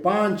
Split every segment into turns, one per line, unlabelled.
5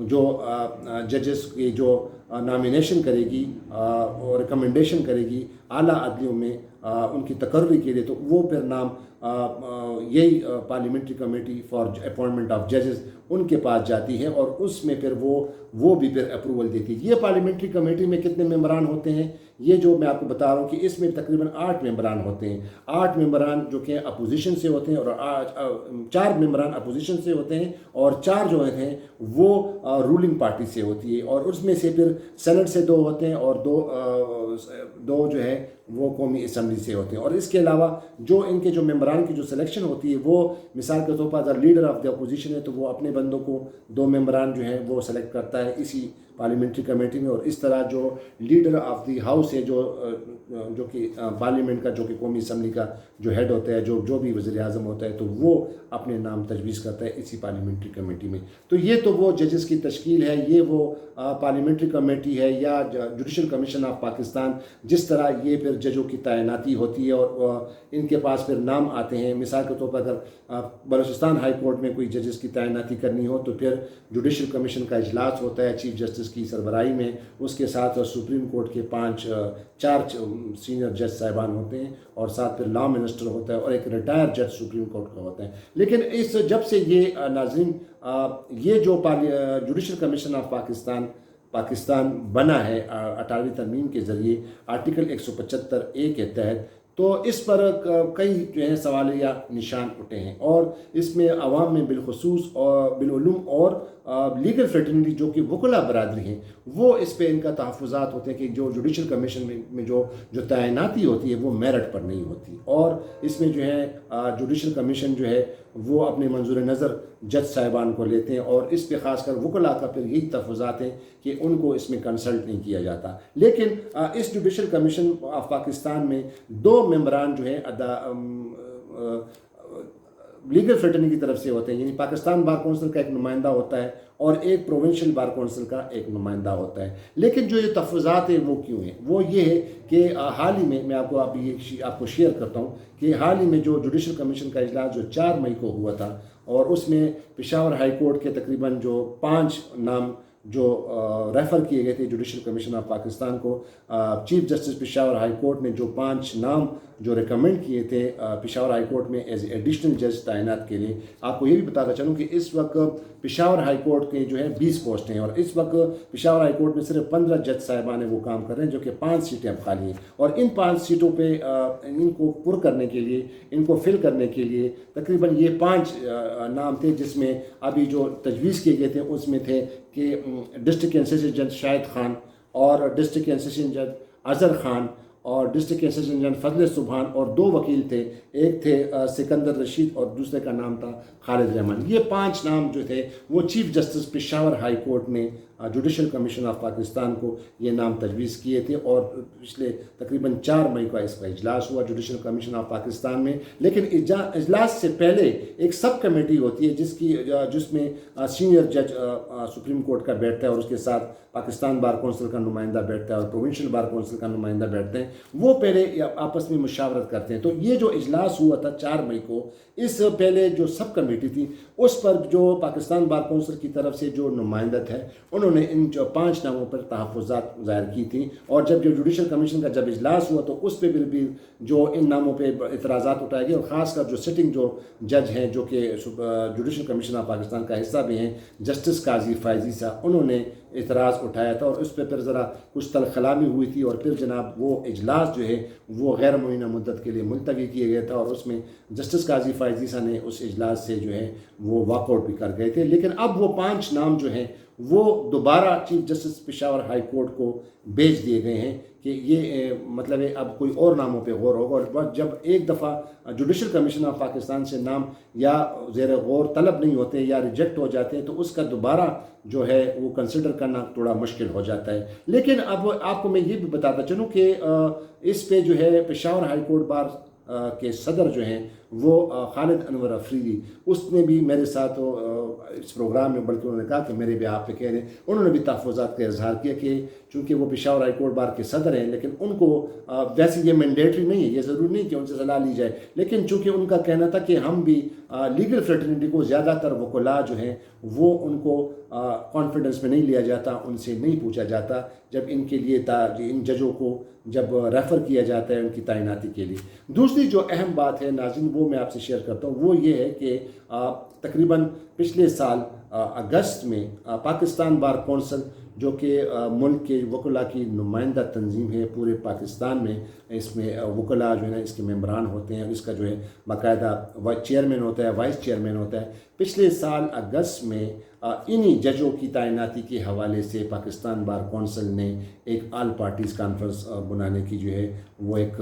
جو ججز کی جو نامینیشن کرے گی اور ریکمنڈیشن کرے گی اعلیٰ عدلیوں میں ان کی تقرری کے لیے، تو وہ پھر نام یہی parliamentary committee for appointment of ججز ان کے پاس جاتی ہے، اور اس میں پھر وہ بھی پھر اپروول دیتی ہے۔ یہ پارلیمنٹری کمیٹی میں کتنے ممبران ہوتے ہیں؟ یہ جو میں آپ کو بتا رہا ہوں کہ اس میں تقریباً 8 ممبران ہوتے ہیں، 8 ممبران جو کہ اپوزیشن سے ہوتے ہیں، اور 4 ممبران اپوزیشن سے ہوتے ہیں، اور 4 جو ہیں وہ رولنگ پارٹی سے ہوتی ہے، اور اس میں سے پھر سینٹ سے 2 ہوتے ہیں، اور دو جو ہے وہ قومی اسمبلی سے ہوتے ہیں۔ اور اس کے علاوہ جو ان کے جو ممبران کی جو سلیکشن ہوتی ہے، وہ مثال کے طور پر اگر لیڈر آف دی اپوزیشن ہے تو وہ اپنے بندوں کو 2 ممبران جو ہیں وہ سلیکٹ کرتا ہے اسی پارلیمنٹری کمیٹی میں، اور اس طرح جو لیڈر آف دی ہاؤس ہے جو کہ پارلیمنٹ کا جو کہ قومی اسمبلی کا جو ہیڈ ہوتا ہے، جو بھی وزیر اعظم ہوتا ہے، تو وہ اپنے نام تجویز کرتا ہے اسی پارلیمنٹری کمیٹی میں۔ تو یہ تو وہ ججز کی تشکیل ہے، یہ وہ پارلیمنٹری کمیٹی ہے یا جوڈیشل کمیشن آف پاکستان، جس طرح یہ پھر ججوں کی تعیناتی ہوتی ہے اور ان کے پاس پھر نام آتے ہیں۔ مثال کے طور پر اگر بلوچستان ہائی کورٹ میں کوئی ججز کی تعیناتی کرنی ہو تو پھر جوڈیشل کمیشن کا اجلاس ہوتا ہے چیف جسٹس کی سربراہی میں، اس کے ساتھ سپریم کورٹ کے 4 سینئر جج صاحبان ہوتے ہیں، اور ساتھ پھر لا منسٹر ہوتا ہے، اور ایک ریٹائر جج سپریم کورٹ کا ہوتا ہے۔ لیکن جب سے یہ ناظرین یہ جو جوڈیشل کمیشن آف پاکستان بنا ہے 18ویں ترمیم کے ذریعے آرٹیکل 175(a) کے تحت، تو اس پر کئی جو ہیں سوالیہ نشان اٹھے ہیں، اور اس میں عوام میں بالخصوص اور بالعلوم اور لیگل فریٹرنیٹی جو کہ وکلا برادری ہیں، وہ اس پہ ان کا تحفظات ہوتے ہیں کہ جو جوڈیشل کمیشن میں جو تعیناتی ہوتی ہے وہ میرٹ پر نہیں ہوتی، اور اس میں جو ہے جوڈیشل کمیشن جو ہے وہ اپنے منظور نظر جج صاحبان کو لیتے ہیں، اور اس پہ خاص کر وکلا کا پھر یہی تحفظات ہیں کہ ان کو اس میں کنسلٹ نہیں کیا جاتا۔ لیکن اس جوڈیشل کمیشن آف پاکستان میں 2 ممبران جو ہیں لیگل فریٹرنیٹی کی طرف سے ہوتے ہیں، یعنی پاکستان بار کونسل کا ایک نمائندہ ہوتا ہے اور ایک پروونشل بار کونسل کا ایک نمائندہ ہوتا ہے۔ لیکن جو یہ تحفظات ہیں وہ کیوں ہیں؟ وہ یہ ہے کہ حال ہی میں آپ کو شیئر کرتا ہوں کہ حال ہی میں جو جوڈیشل کمیشن کا اجلاس جو 4 مئی کو ہوا تھا، اور اس میں پشاور ہائی کورٹ کے تقریباً جو 5 نام جو ریفر کیے گئے تھے جوڈیشل کمیشن آف پاکستان کو، chief justice Peshawar high court نے جو 5 نام جو ریکمنڈ کیے تھے پشاور ہائی کورٹ میں ایز ایڈیشنل جج تعینات کے لیے۔ آپ کو یہ بھی بتاتا چلوں کہ اس وقت پشاور ہائی کورٹ کے جو ہے 20 پوسٹ ہیں، اور اس وقت پشاور ہائی کورٹ میں صرف 15 جج صاحبان وہ کام کر رہے ہیں، جو کہ 5 سیٹیں اب خالی ہیں، اور ان 5 سیٹوں پہ ان کو پر کرنے کے لیے، ان کو فل کرنے کے لیے تقریباً یہ 5 نام تھے، جس میں ابھی جو تجویز کیے گئے تھے اس میں تھے کہ ڈسٹرکٹ اینڈ سیشن جج شاہد خان، اور ڈسٹرکٹ اینڈ سیشن جج اظہر خان، اور ڈسٹرکٹ اینڈ سیشن جج فضل سبحان، اور 2 وکیل تھے، ایک تھے سکندر رشید اور دوسرے کا نام تھا خالد رحمان۔ یہ 5 نام جو تھے وہ chief justice Peshawar high court نے جوڈیشل کمیشن آف پاکستان کو یہ نام تجویز کیے تھے، اور پچھلے تقریباً 4 مئی کو اس کا اجلاس ہوا جوڈیشل کمیشن آف پاکستان میں۔ لیکن اجلاس سے پہلے ایک سب کمیٹی ہوتی ہے جس میں سینئر جج سپریم کورٹ کا بیٹھتا ہے، اور اس کے ساتھ پاکستان بار کونسل کا نمائندہ بیٹھتا ہے اور پروونشل بار کونسل کا نمائندہ بیٹھتے ہیں، وہ پہلے آپس میں مشاورت کرتے ہیں۔ تو یہ جو اجلاس ہوا تھا 4 مئی کو، اس پہلے جو سب کمیٹی تھی اس پر جو پاکستان بار کونسل کی طرف سے جو نمائندہ تھے، انہوں نے ان جو 5 ناموں پر تحفظات ظاہر کی تھیں، اور جب جوڈیشل کمیشن کا جب اجلاس ہوا تو اس پہ بھی جو ان ناموں پہ اعتراضات اٹھائے گئے، اور خاص کر جو سٹنگ جو جج ہیں جو کہ جوڈیشل کمیشن آف پاکستان کا حصہ بھی ہیں، جسٹس قاضی فائزی صاحب، انہوں نے اعتراض اٹھایا تھا، اور اس پہ پھر ذرا کچھ تلخلامی ہوئی تھی، اور پھر جناب وہ اجلاس جو ہے وہ غیر معینہ مدت کے لیے ملتوی کیے گیا تھا، اور اس میں جسٹس قاضی فائزی صاحب نے اس اجلاس سے جو ہے وہ واک آؤٹ بھی کر گئے تھے۔ لیکن اب وہ 5 نام جو ہیں وہ دوبارہ chief justice Peshawar high court کو بھیج دیے گئے ہیں کہ یہ مطلب ہے اب کوئی اور ناموں پہ غور ہوگا، اور جب ایک دفعہ جوڈیشل کمیشن آف پاکستان سے نام یا زیر غور طلب نہیں ہوتے یا ریجیکٹ ہو جاتے ہیں تو اس کا دوبارہ جو ہے وہ کنسیڈر کرنا تھوڑا مشکل ہو جاتا ہے۔ لیکن اب آپ کو میں یہ بھی بتاتا چلوں کہ اس پہ جو ہے پشاور ہائی کورٹ بار کے صدر جو ہیں وہ خالد انور افریدی، اس نے بھی میرے ساتھ اس پروگرام میں، بلکہ انہوں نے کہا کہ میرے بھی آپ پہ کہہ رہے ہیں، انہوں نے بھی تحفظات کا اظہار کیا کہ چونکہ وہ پشاور ہائی کورٹ بار کے صدر ہیں، لیکن ان کو ویسے یہ مینڈیٹری نہیں ہے، یہ ضروری نہیں کہ ان سے صلاح لی جائے، لیکن چونکہ ان کا کہنا تھا کہ ہم بھی لیگل فریٹرنیٹی کو زیادہ تر وکلاء جو ہیں وہ ان کو کانفیڈنس میں نہیں لیا جاتا، ان سے نہیں پوچھا جاتا جب ان کے لیے ان ججوں کو جب ریفر کیا جاتا ہے ان کی تعیناتی کے لیے۔ دوسری جو اہم بات ہے ناظرین، وہ میں آپ سے شیئر کرتا ہوں، وہ یہ ہے کہ تقریباً پچھلے سال اگست میں پاکستان بار کونسل، جو کہ ملک کے وکلاء کی نمائندہ تنظیم ہے پورے پاکستان میں، اس میں وکلاء جو ہے نا اس کے ممبران ہوتے ہیں، اور اس کا جو ہے باقاعدہ چیئرمین ہوتا ہے، وائس چیئرمین ہوتا ہے۔ پچھلے سال اگست میں انہی ججوں کی تعیناتی کے حوالے سے پاکستان بار کونسل نے ایک آل پارٹیز کانفرنس بنانے کی جو ہے وہ ایک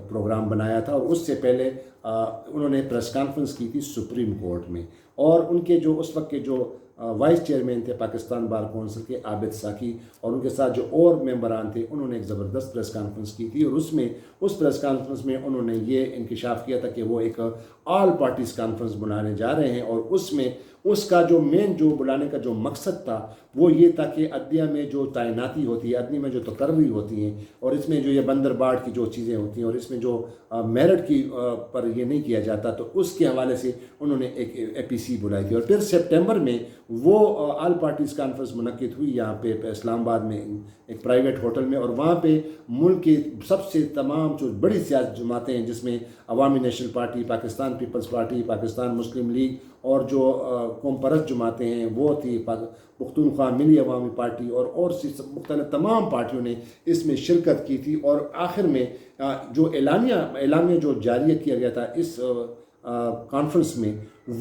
پروگرام بنایا تھا، اور اس سے پہلے انہوں نے پریس کانفرنس کی تھی سپریم کورٹ میں، اور ان کے جو اس وقت کے جو وائس چیئرمین تھے پاکستان بار کونسل کے عابد ساکی، اور ان کے ساتھ جو اور ممبران تھے، انہوں نے ایک زبردست پریس کانفرنس کی تھی، اور اس پریس کانفرنس میں انہوں نے یہ انکشاف کیا تھا کہ وہ ایک آل پارٹیز کانفرنس بنانے جا رہے ہیں، اور اس میں اس کا جو مین جو بلانے کا جو مقصد تھا وہ یہ تھا کہ عدلیہ میں جو تعیناتی ہوتی ہے، عدلیہ میں جو تقرری ہوتی ہیں، اور اس میں جو یہ بندر باڑ کی جو چیزیں ہوتی ہیں، اور اس میں جو میرٹ کی پر یہ نہیں کیا جاتا، تو اس کے حوالے سے انہوں نے ایک اے پی سی بلائی تھی، اور پھر سپٹمبر میں وہ آل پارٹیز کانفرنس منعقد ہوئی یہاں پہ اسلام آباد میں ایک پرائیویٹ ہوٹل میں، اور وہاں پہ ملک کی سب سے تمام جو بڑی سیاسی جماعتیں ہیں، جس میں Awami national party, Pakistan peoples party, Pakistan Muslim league, اور جو قوم پرست جماعتیں ہیں وہ تھی پختونخوا ملی عوامی پارٹی، اور مختلف تمام پارٹیوں نے اس میں شرکت کی تھی، اور آخر میں جو اعلامیہ جو جاری کیا گیا تھا اس کانفرنس میں،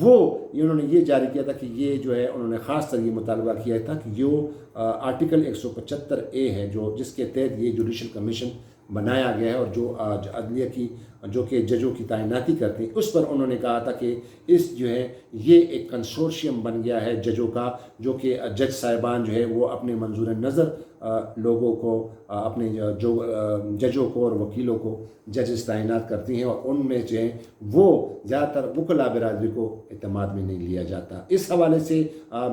وہ انہوں نے یہ جاری کیا تھا کہ یہ جو ہے انہوں نے خاص طور یہ مطالبہ کیا تھا کہ جو آرٹیکل 175A ہے جس کے تحت یہ جوڈیشل کمیشن بنایا گیا ہے، اور جو عدلیہ کی جو کہ ججوں کی تعیناتی کرتے ہیں، اس پر انہوں نے کہا تھا کہ اس جو ہے یہ ایک کنسورشیم بن گیا ہے ججوں کا، جو کہ جج صاحبان جو ہے وہ اپنے منظور نظر لوگوں کو، اپنے جو ججوں کو اور وکیلوں کو ججز تعینات کرتی ہیں، اور ان میں جو ہے وہ زیادہ تر وکلاء برادری کو اعتماد میں نہیں لیا جاتا۔ اس حوالے سے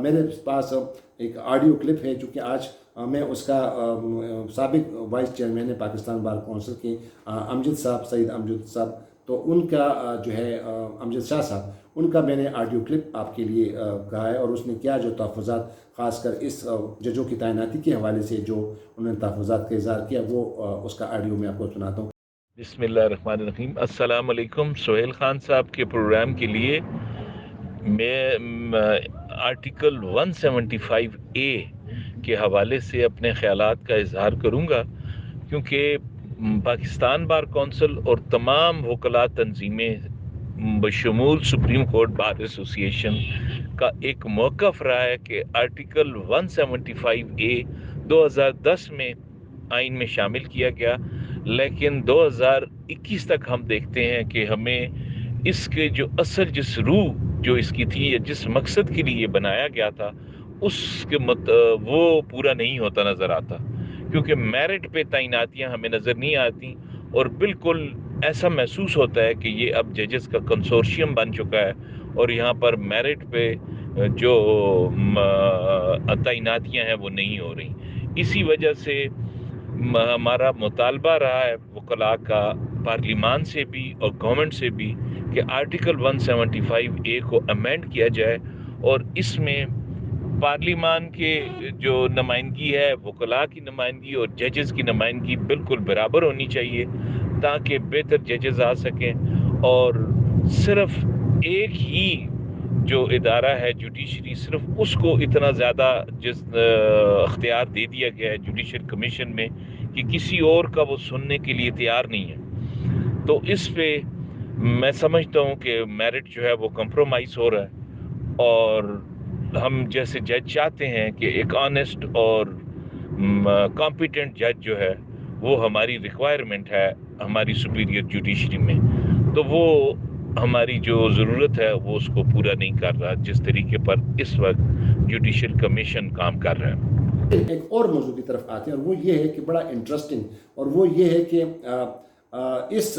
میرے پاس ایک آڈیو کلپ ہے، چونکہ آج میں اس کا سابق وائس چیئرمین ہے پاکستان بار کونسل کے امجد صاحب، سعید امجد صاحب، تو ان کا جو ہے امجد شاہ صاحب، ان کا میں نے آڈیو کلپ آپ کے لیے کہا ہے، اور اس نے کیا جو تحفظات خاص کر اس ججوں کی تعیناتی کے حوالے سے جو انہوں نے تحفظات کا اظہار کیا، وہ اس کا آڈیو میں آپ کو سناتا ہوں۔
بسم اللہ الرحمن الرحیم۔ السلام علیکم۔ سہیل خان صاحب کے پروگرام کے لیے میں آرٹیکل 175A کے حوالے سے اپنے خیالات کا اظہار کروں گا، کیونکہ پاکستان بار کونسل اور تمام وکلاء تنظیمیں بشمول سپریم کورٹ بار ایسوسی ایشن کا ایک موقف رہا ہے کہ آرٹیکل 175A 2010 میں آئین میں شامل کیا گیا، لیکن 2021 تک ہم دیکھتے ہیں کہ ہمیں اس کے جو اصل جس روح جو اس کی تھی یا جس مقصد کے لیے یہ بنایا گیا تھا اس کے وہ پورا نہیں ہوتا نظر آتا، کیونکہ میرٹ پہ تعیناتیاں ہمیں نظر نہیں آتی، اور بالکل ایسا محسوس ہوتا ہے کہ یہ اب ججز کا کنسورشیم بن چکا ہے، اور یہاں پر میرٹ پہ جو تعیناتیاں ہیں وہ نہیں ہو رہی۔ اسی وجہ سے ہمارا مطالبہ رہا ہے وکلاء کا پارلیمان سے بھی اور گورنمنٹ سے بھی کہ آرٹیکل 175A کو امینڈ کیا جائے، اور اس میں پارلیمان کے جو نمائندگی ہے، وکلاء کی نمائندگی اور ججز کی نمائندگی بالکل برابر ہونی چاہیے، تاکہ بہتر ججز آ سکیں، اور صرف ایک ہی جو ادارہ ہے جوڈیشری، صرف اس کو اتنا زیادہ اختیار دے دیا گیا ہے جوڈیشل کمیشن میں کہ کسی اور کا وہ سننے کے لیے تیار نہیں ہے۔ تو اس پہ میں سمجھتا ہوں کہ میرٹ جو ہے وہ کمپرومائز ہو رہا ہے، اور ہم جیسے جج چاہتے ہیں کہ ایک آنیسٹ اور کمپیٹنٹ جج جو ہے وہ ہماری ریکوائرمنٹ ہے ہماری سپیریئر جوڈیشری میں، تو وہ ہماری جو ضرورت ہے وہ اس کو پورا نہیں کر رہا جس طریقے پر اس وقت جوڈیشل کمیشن کام کر رہا ہے۔
ایک اور موضوع کی طرف آتے ہیں، اور وہ یہ ہے کہ بڑا انٹرسٹنگ، اور وہ یہ ہے کہ اس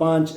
5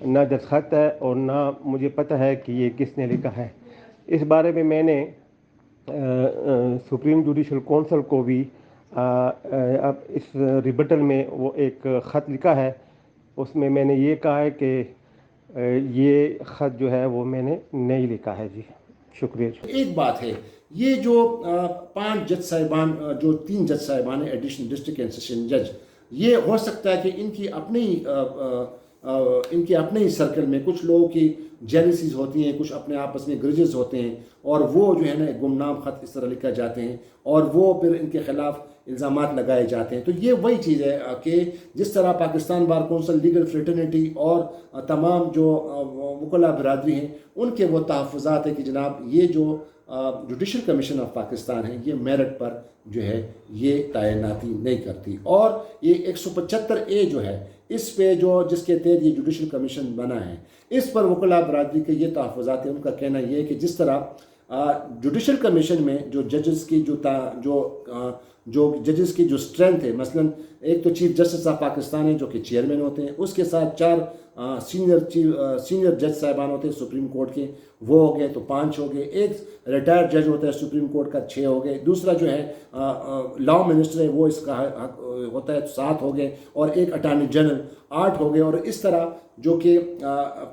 نہ دستخط ہے اور نہ مجھے پتہ ہے کہ یہ کس نے لکھا ہے۔ اس بارے میں میں نے سپریم جوڈیشل کونسل کو بھی اب اس ریبٹل میں وہ ایک خط لکھا ہے، اس میں نے یہ کہا ہے کہ یہ خط جو ہے وہ میں نے نہیں لکھا ہے۔ جی شکریہ۔
ایک بات ہے، یہ جو 5 جج صاحبان، جو 3 جج صاحبان ہیں ایڈیشنل ڈسٹرکٹ اینڈ سیشن جج، یہ ہو سکتا ہے کہ ان کی اپنے ہی سرکل میں کچھ لوگوں کی جیلسیز ہوتی ہیں، کچھ اپنے آپس میں گرجز ہوتے ہیں، اور وہ جو ہے نا ایک گمنام خط اس طرح لکھا جاتے ہیں اور وہ پھر ان کے خلاف الزامات لگائے جاتے ہیں۔ تو یہ وہی چیز ہے کہ جس طرح Pakistan bar council, legal fraternity اور تمام جو وکلاء برادری ہیں، ان کے وہ تحفظات ہیں کہ جناب یہ جو جوڈیشل کمیشن آف پاکستان ہے، یہ میرٹ پر جو ہے یہ تعیناتی نہیں کرتی، اور یہ 175A جو ہے اس پہ جس کے تحت یہ جوڈیشل کمیشن بنا ہے، اس پر وکلاء برادری کے یہ تحفظات ہیں۔ ان کا کہنا یہ ہے کہ جس طرح جوڈیشل کمیشن میں جو ججز کی جو ججز کی جو اسٹرینتھ ہے، مثلا ایک تو چیف جسٹس آف پاکستان ہے جو کہ چیئرمین ہوتے ہیں، اس کے ساتھ 4 سینئر جج صاحبان ہوتے ہیں سپریم کورٹ کے، وہ ہو گئے تو 5 ہو گئے، ایک ریٹائرڈ جج ہوتا ہے سپریم کورٹ کا 6 ہو گئے، دوسرا جو ہے لاء منسٹر ہے وہ اس کا ہوتا ہے 7 ہو گئے، اور ایک اٹارنی جنرل 8 ہو گئے، اور اس طرح جو کہ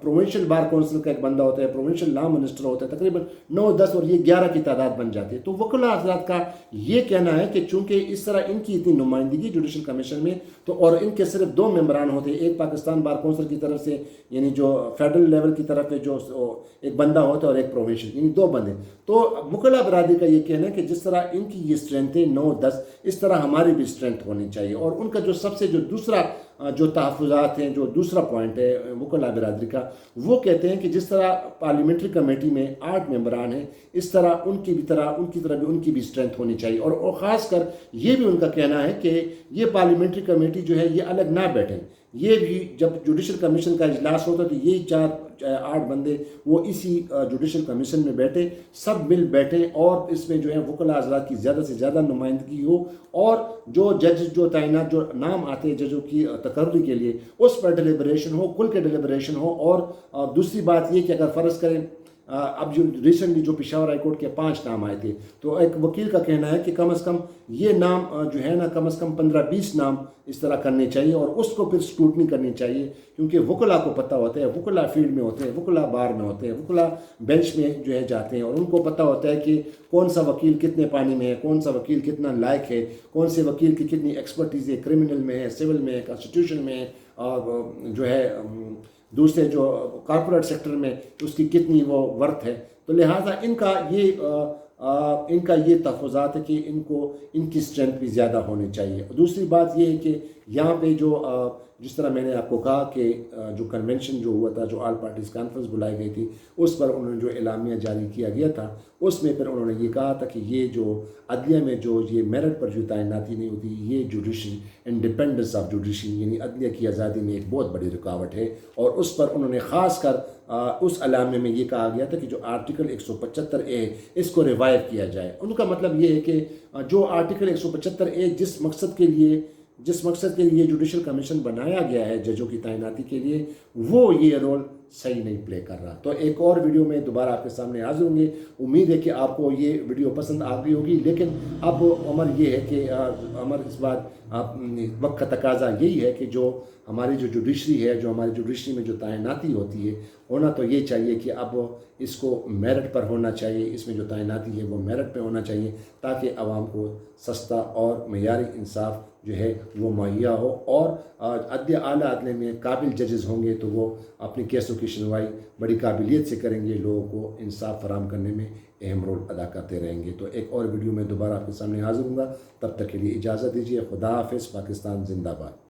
پروونشل بار کونسل کا ایک بندہ ہوتا ہے، پروونشل لاء منسٹر ہوتا ہے، تقریباً 9 10 اور یہ 11 کی تعداد بن جاتی ہے۔ تو وکلاء حضرات کا یہ کہنا ہے کہ چونکہ اس طرح ان کی اتنی نمائندگی جوڈیشل کمیشن میں، تو اور ان کے صرف 2 ممبران ہوتے ہیں، ایک پاکستان بار کونسل کی طرف سے یعنی جو فیڈرل لیول کی طرف ہے جو ایک بندہ ہوتا ہے، اور ایک پروونشل، یعنی 2 بندے۔ تو وکلاء برادری کا یہ کہنا ہے کہ جس طرح ان کی یہ اسٹرینتھ ہے 9 10، اس طرح ہماری بھی اسٹرینتھ ہونی چاہیے۔ اور ان کا جو سب سے جو دوسرا جو تحفظات ہیں، جو دوسرا پوائنٹ ہے وکلاء برادری کا، وہ کہتے ہیں کہ جس طرح پارلیمنٹری کمیٹی میں 8 ممبران ہیں، اس طرح ان کی بھی اسٹرینتھ ہونی چاہیے، اور خاص کر یہ بھی ان کا کہنا ہے کہ یہ پارلیمنٹری کمیٹی جو ہے یہ الگ نہ بیٹھیں، یہ بھی جب جوڈیشل کمیشن کا اجلاس ہوتا ہے تو یہی 8 بندے وہ اسی جوڈیشل کمیشن میں بیٹھیں، سب مل بیٹھیں، اور اس میں جو ہے وکلاء حضرات کی زیادہ سے زیادہ نمائندگی ہو، اور جو جج جو تعینات جو نام آتے ہیں ججوں کی تقرری کے لیے، اس پر ڈیلیبریشن ہو، کل کے ڈیلیبریشن ہو۔ اور دوسری بات یہ کہ اگر فرض کریں اب جو ریسنٹلی جو پشاور ہائی کورٹ کے 5 نام آئے تھے، تو ایک وکیل کا کہنا ہے کہ کم از کم یہ نام جو ہے نا کم از کم 15-20 نام اس طرح کرنے چاہیے، اور اس کو پھر اسکروٹنی کرنی چاہیے، کیونکہ وکلاء کو پتہ ہوتا ہے، وکلاء فیلڈ میں ہوتے ہیں، وکلاء بار میں ہوتے ہیں، وکلاء بینچ میں جو ہے جاتے ہیں، اور ان کو پتہ ہوتا ہے کہ کون سا وکیل کتنے پانی میں ہے، کون سا وکیل کتنا لائق ہے، کون سے وکیل کی کتنی ایکسپرٹیز ہے، کرمنل میں ہے، سول میں ہے، کانسٹیٹیوشن میں ہے، اور جو ہے دوسرے جو کارپوریٹ سیکٹر میں اس کی کتنی وہ ورتھ ہے۔ تو لہٰذا ان کا یہ تحفظات ہے کہ ان کی اسٹرینتھ بھی زیادہ ہونی چاہیے۔ دوسری بات یہ ہے کہ یہاں پہ جس طرح میں نے آپ کو کہا کہ جو کنونشن جو ہوا تھا، جو آل پارٹیز کانفرنس بلائی گئی تھی، اس پر انہوں نے جو اعلامیہ جاری کیا گیا تھا، اس میں پھر انہوں نے یہ کہا تھا کہ یہ جو عدلیہ میں جو یہ میرٹ پر جو تعیناتی نہیں ہوتی، یہ جوڈیشل انڈیپینڈنس آف جوڈیشری یعنی عدلیہ کی آزادی میں ایک بہت بڑی رکاوٹ ہے، اور اس پر انہوں نے خاص کر اس اعلامیہ میں یہ کہا گیا تھا کہ جو آرٹیکل 175A اس کو ریوائو کیا جائے۔ ان کا مطلب یہ ہے کہ جو آرٹیکل 175A جس مقصد کے لیے جوڈیشل کمیشن بنایا گیا ہے ججوں کی تعیناتی کے لیے، وہ یہ رول صحیح نہیں پلے کر رہا۔ تو ایک اور ویڈیو میں دوبارہ آپ کے سامنے حاضر ہوں گے۔ امید ہے کہ آپ کو یہ ویڈیو پسند آ گئی ہوگی، لیکن اب عمر یہ ہے کہ اس بات وقت کا تقاضا یہی ہے کہ جو ہماری جو جوڈیشری ہے، جو ہماری جوڈیشری میں جو تعیناتی ہوتی ہے، ہونا تو یہ چاہیے کہ اب اس کو میرٹ پر ہونا چاہیے، اس میں جو تعیناتی ہے وہ میرٹ پہ ہونا چاہیے، تاکہ عوام کو سستا اور معیاری انصاف جو ہے وہ مہیا ہو، اور اعلیٰ عدلیہ میں قابل ججز ہوں گے تو وہ اپنی کیسوں کی سنوائی بڑی قابلیت سے کریں گے، لوگوں کو انصاف فراہم کرنے میں اہم رول ادا کرتے رہیں گے۔ تو ایک اور ویڈیو میں دوبارہ آپ کے سامنے حاضر ہوں گا، تب تک کے لیے اجازت دیجیے۔ خدا حافظ۔ پاکستان زندہ باد۔